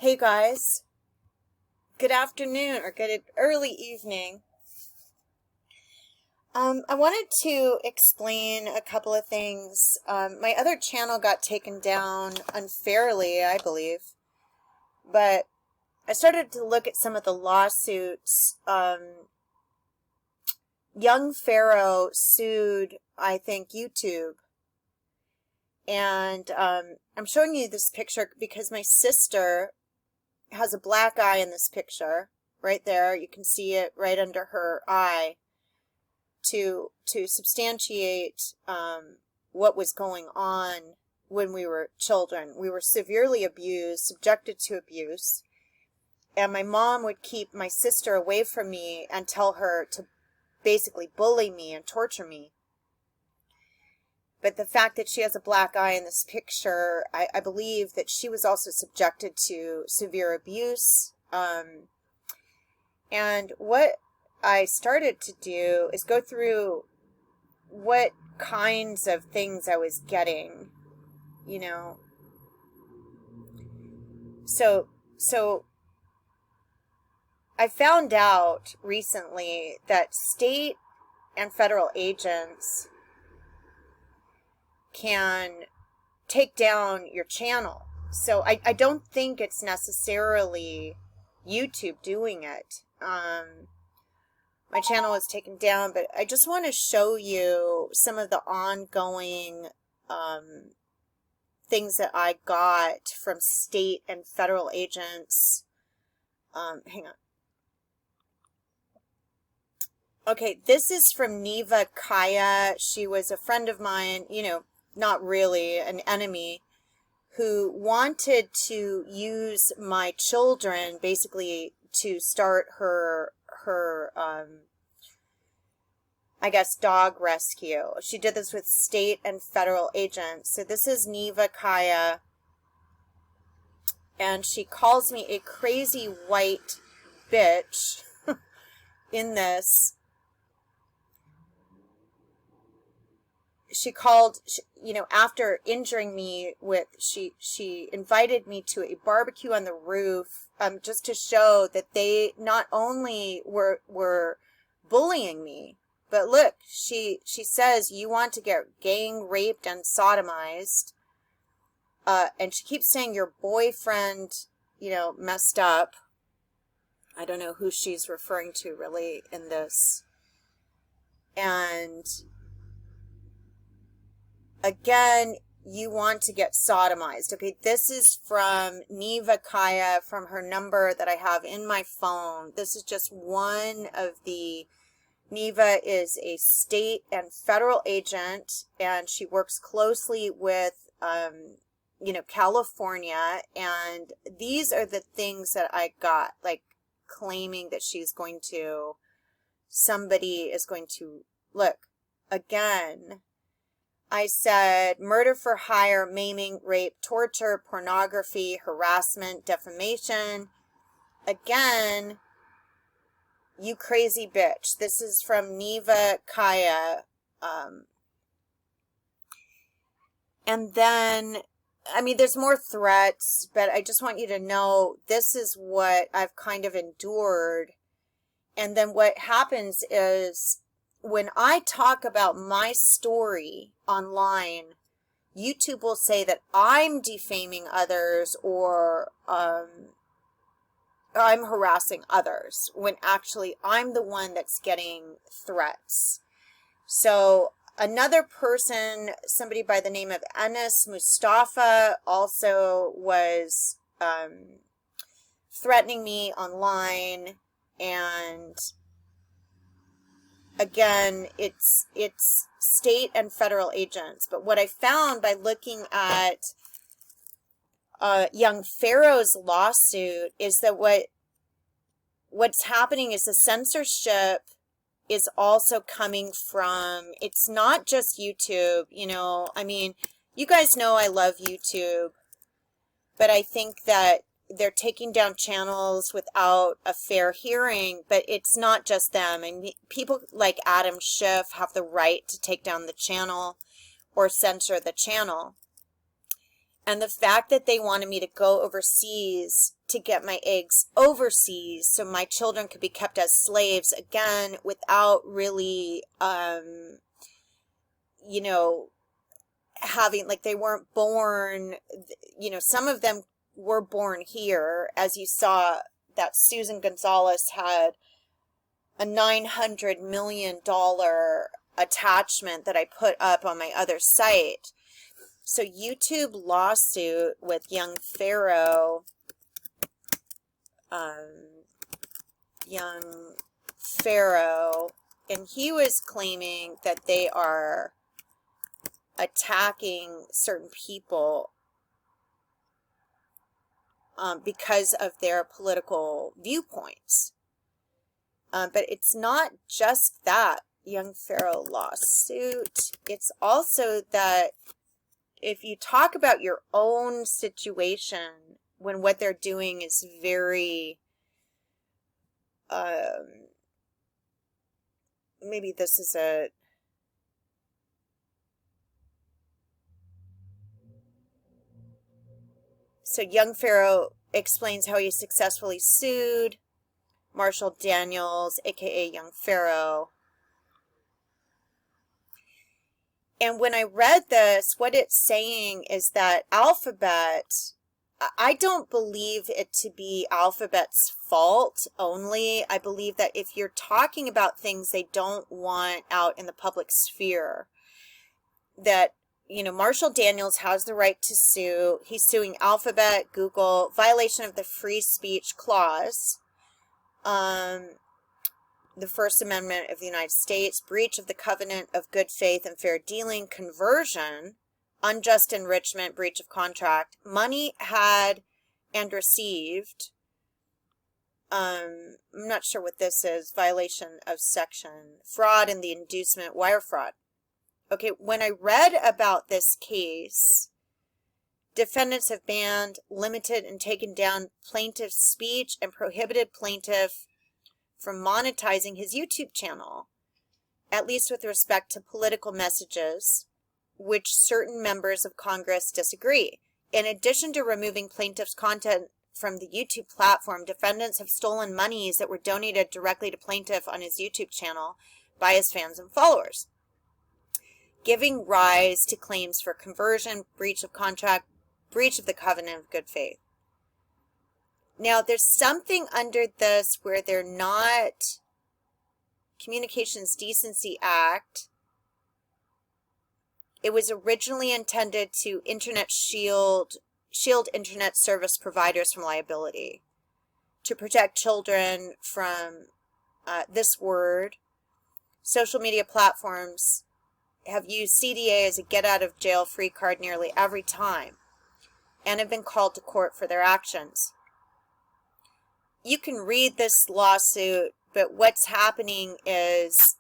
Hey guys, good afternoon or good early evening. I wanted to explain a couple of things. My other channel got taken down unfairly, I believe, but I started to look at some of the lawsuits. Young Pharoah sued, I think, YouTube. And I'm showing you this picture because my sister has a black eye in this picture right there. You can see it right under her eye to substantiate what was going on when we were children. We were severely abused, subjected to abuse, and my mom would keep my sister away from me and tell her to basically bully me and torture me. But the fact that she has a black eye in this picture, I believe that she was also subjected to severe abuse. And what I started to do is go through what kinds of things I was getting, you know. So I found out recently that state and federal agents can take down your channel. So I don't think it's necessarily YouTube doing it. My channel was taken down, but I just want to show you some of the ongoing things that I got from state and federal agents. Hang on. Okay, this is from Neva Kaya. She was a friend of mine, not really an enemy, who wanted to use my children basically to start her I guess dog rescue. She did this with state and federal agents. So this is Neva Kaya, and she calls me a crazy white bitch in this. She called, after injuring me she invited me to a barbecue on the roof, just to show that they not only were bullying me, but look, she says, you want to get gang raped and sodomized, and she keeps saying your boyfriend, messed up. I don't know who she's referring to really in this. And again, you want to get sodomized. Okay, this is from Neva Kaya, from her number that I have in my phone. This is just one of the... Neva is a state and federal agent, and she works closely with, California. And these are the things that I got, like claiming that somebody is going to, look, again, I said murder for hire, maiming, rape, torture, pornography, harassment, defamation. Again, you crazy bitch. This is from Neva Kaya. And then, there's more threats, but I just want you to know this is what I've kind of endured. And then what happens is, when I talk about my story online, YouTube will say that I'm defaming others or I'm harassing others, when actually I'm the one that's getting threats. So another person, somebody by the name of Anas Mustafa, also was threatening me online. And again, it's state and federal agents. But what I found by looking at Young Pharoah's lawsuit is that what's happening is the censorship is also coming from, it's not just YouTube, you guys know I love YouTube, but I think that they're taking down channels without a fair hearing. But it's not just them. People like Adam Schiff have the right to take down the channel or censor the channel. And the fact that they wanted me to go overseas to get my eggs overseas so my children could be kept as slaves, again, without really, you know, having, like, they weren't born, you know, some of them were born here. As you saw, that Susan Gonzalez had a $900 million attachment that I put up on my other site. So YouTube lawsuit with Young Pharoah, Young Pharoah, and he was claiming that they are attacking certain people because of their political viewpoints. But it's not just that Young Pharoah lawsuit. It's also that if you talk about your own situation when what they're doing is very, maybe this is a, so Young Pharoah explains how he successfully sued Marshall Daniels, aka Young Pharoah. And when I read this, what it's saying is that Alphabet, I don't believe it to be Alphabet's fault only. I believe that if you're talking about things they don't want out in the public sphere, that, you know, Marshall Daniels has the right to sue. He's suing Alphabet, Google, violation of the free speech clause, the First Amendment of the United States, breach of the covenant of good faith and fair dealing, conversion, unjust enrichment, breach of contract, money had and received. I'm not sure what this is, violation of section, fraud in the inducement, wire fraud. Okay, when I read about this case, defendants have banned, limited, and taken down plaintiff's speech and prohibited plaintiff from monetizing his YouTube channel, at least with respect to political messages, which certain members of Congress disagree. In addition to removing plaintiff's content from the YouTube platform, defendants have stolen monies that were donated directly to plaintiff on his YouTube channel by his fans and followers, giving rise to claims for conversion, breach of contract, breach of the covenant of good faith. Now, there's something under this where they're not, Communications Decency Act, it was originally intended to shield internet service providers from liability, to protect children from this word. Social media platforms have used CDA as a get-out-of-jail-free card nearly every time and have been called to court for their actions. You can read this lawsuit, but what's happening is,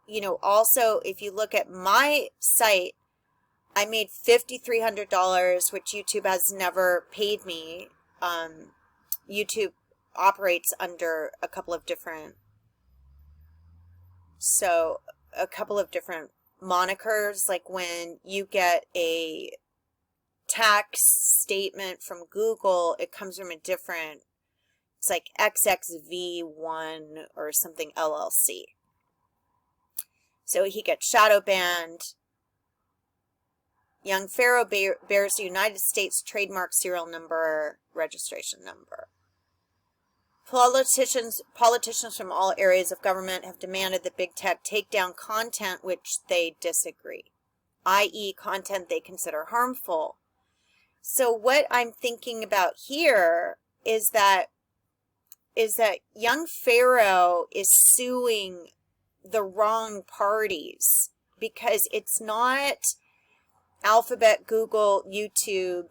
you know, also if you look at my site, I made $5,300, which YouTube has never paid me. YouTube operates under a couple of different monikers. Like when you get a tax statement from Google, it comes from a different, it's like XXV1 or something LLC. So he gets shadow banned. Young Pharoah bears the United States trademark serial number, registration number. Politicians from all areas of government have demanded that big tech take down content which they disagree, i.e. content they consider harmful. So what I'm thinking about here is that Young Pharoah is suing the wrong parties, because it's not Alphabet, Google, YouTube.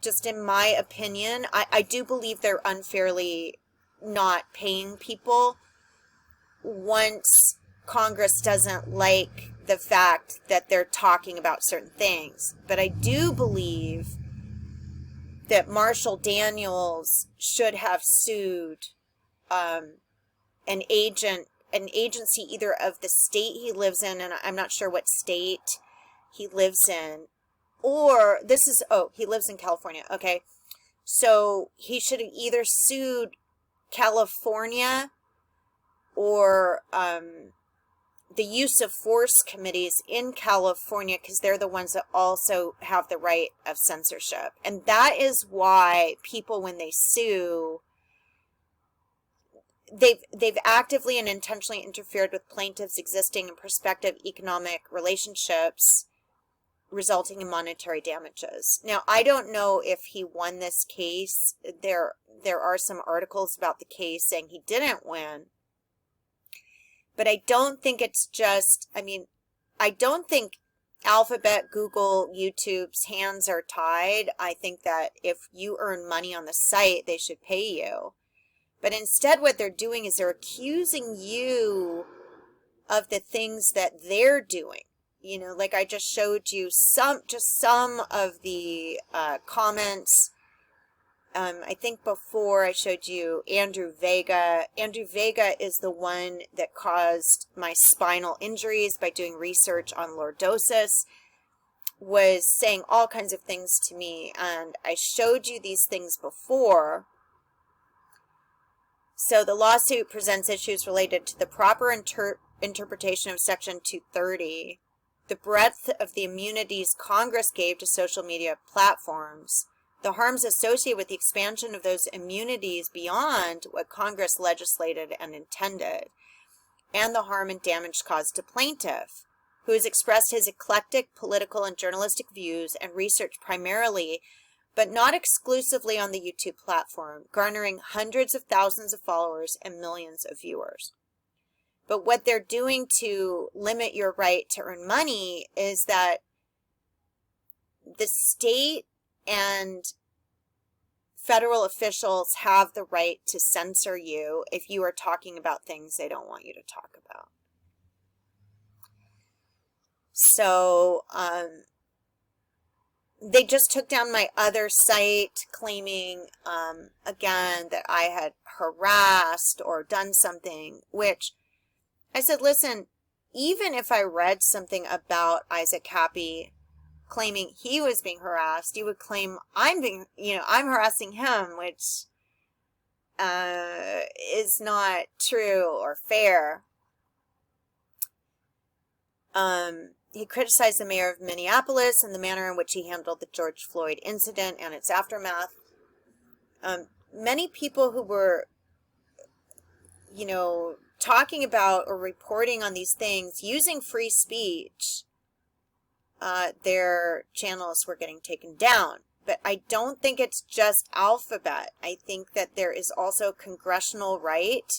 Just in my opinion, I do believe they're unfairly not paying people once Congress doesn't like the fact that they're talking about certain things. But I do believe that Marshall Daniels should have sued an agency either of the state he lives in, and I'm not sure what state he lives in, or this is, oh, he lives in California. Okay. So he should have either sued California or the use of force committees in California, because they're the ones that also have the right of censorship. And that is why people, when they sue, they've actively and intentionally interfered with plaintiffs' existing and prospective economic relationships, resulting in monetary damages. Now, I don't know if he won this case. There are some articles about the case saying he didn't win. But I don't think it's just, I mean, I don't think Alphabet, Google, YouTube's hands are tied. I think that if you earn money on the site, they should pay you. But instead what they're doing is they're accusing you of the things that they're doing. You know, like I just showed you some of the comments. I think before I showed you Andrew Vega. Andrew Vega is the one that caused my spinal injuries by doing research on lordosis, was saying all kinds of things to me, and I showed you these things before. So the lawsuit presents issues related to the proper interpretation of Section 230, the breadth of the immunities Congress gave to social media platforms, the harms associated with the expansion of those immunities beyond what Congress legislated and intended, and the harm and damage caused to plaintiff, who has expressed his eclectic political and journalistic views and research primarily, but not exclusively, on the YouTube platform, garnering hundreds of thousands of followers and millions of viewers. But what they're doing to limit your right to earn money is that the state and federal officials have the right to censor you if you are talking about things they don't want you to talk about. So, they just took down my other site, claiming, again, that I had harassed or done something, which I said, listen, even if I read something about Isaac Happy claiming he was being harassed, you would claim I'm harassing him, which is not true or fair. He criticized the mayor of Minneapolis and the manner in which he handled the George Floyd incident and its aftermath. Many people who were, talking about or reporting on these things using free speech, their channels were getting taken down. But I don't think it's just Alphabet. I think that there is also congressional right,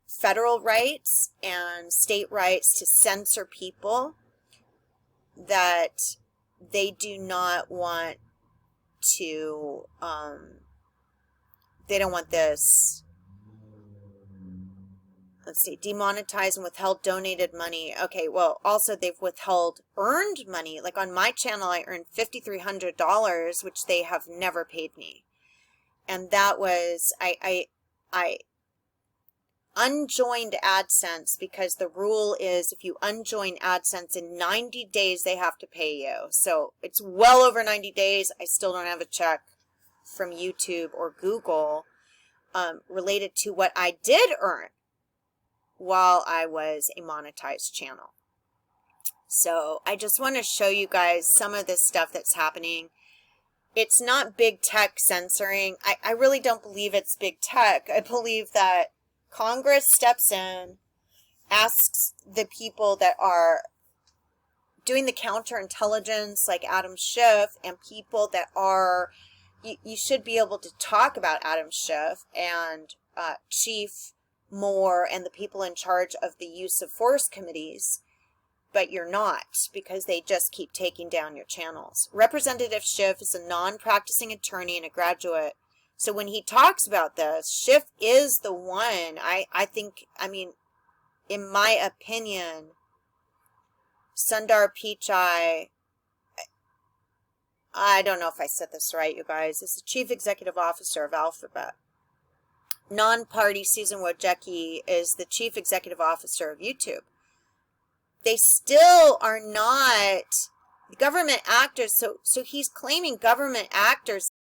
federal rights, and state rights to censor people that they do not want to, they don't want this, let's see, demonetized and withheld donated money. Okay, well, also they've withheld earned money. Like on my channel, I earned $5,300, which they have never paid me. And that was, I unjoined AdSense, because the rule is if you unjoin AdSense in 90 days, they have to pay you. So it's well over 90 days. I still don't have a check from YouTube or Google related to what I did earn while I was a monetized channel. So I just want to show you guys some of this stuff that's happening. It's not big tech censoring. I really don't believe it's big tech. I believe that Congress steps in, asks the people that are doing the counterintelligence, like Adam Schiff, and people that are, you should be able to talk about Adam Schiff and Chief Moore and the people in charge of the use of force committees, but you're not, because they just keep taking down your channels. Representative Schiff is a non-practicing attorney and a graduate. So when he talks about this, Schiff is the one, I think, in my opinion, Sundar Pichai, I don't know if I said this right, you guys, is the chief executive officer of Alphabet. Non-party Susan Wojcicki is the chief executive officer of YouTube. They still are not government actors. So he's claiming government actors